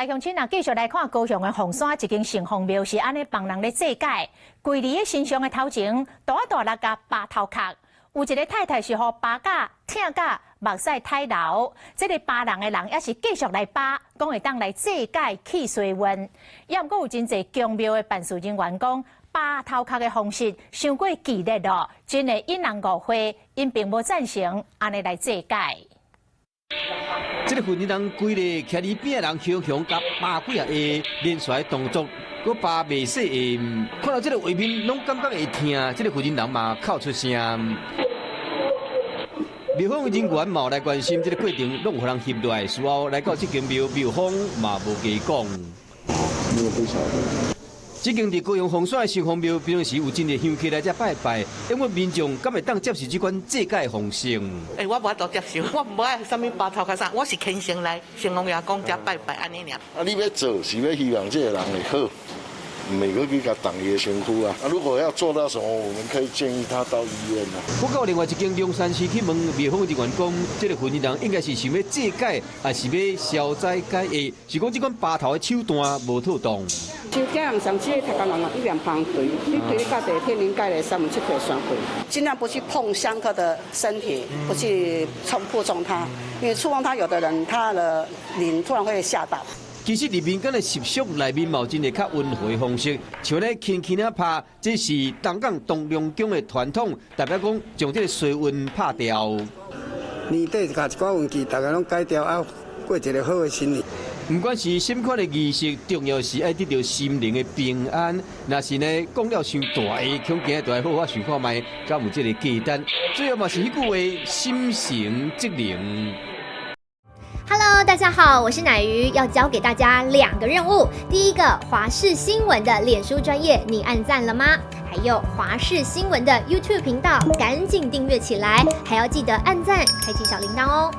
来乡亲啊，继续来看高雄的凤山一间城隍庙是安尼帮人咧祭改，跪伫身上的头前大那个八头壳，有一个太太是互扒甲、疼甲、目屎太流，这个扒人的人也是继续来扒，讲会当来祭改去水温，也毋过有真侪宫庙的办事人员讲。 扒头壳的方式伤过激烈咯，真的引人误会，因并无赞成安尼来祭改。这个混人人规个徛伫边的人熊熊甲扒几下下连续的动作，佮扒袂细下，看到这个画面拢感觉会疼。这个混人人嘛哭出声。庙方人员嘛来关心这个过程，拢有人翕落来，事后来到这间庙，庙方嘛无加讲。没有不晓得。 这间伫高雄凤山的城隍庙，平常时有真侪乡客来这拜拜，因为民众敢会当接受这款祭改方式？我无法度接受，我无爱啥物扒头壳啥，我是虔诚来城隍爷公家拜拜安尼尔。你要做是要希望这个人会好，每个去甲动伊的身躯啊。如果要做到什么，我们可以建议他到医院啊。不过另外一间龙山市去问庙方人员讲，这个混人应该是想要祭改，还是要消灾解厄？是讲这款扒头的手段无妥当。 真正人上这个头壳人一两旁腿，你腿到底天灵盖的3分7腿双腿，尽量不去碰香客的身体，不去触碰他，因为触碰他，有的人他的灵突然会吓到。其实入民间的习俗内面有真个较温和的方式，像咧轻轻啊拍，这是东港东龙宫的传统，代表讲将这个水温拍掉。年底甲一寡运气，大家拢改掉啊，过一个好的新年。 不管是什么款的仪式，重要是爱得到心灵的平安。若是呢讲了伤大个，恐惊就要好好想看卖，敢有这个简单。最后嘛是迄句话，心诚则灵。 Hello， 大家好，我是乃瑜，要教给大家2个任务。第一个，华视新闻的脸书专页，你按赞了吗？还有华视新闻的 YouTube 频道，赶紧订阅起来，还要记得按赞，开启小铃铛哦。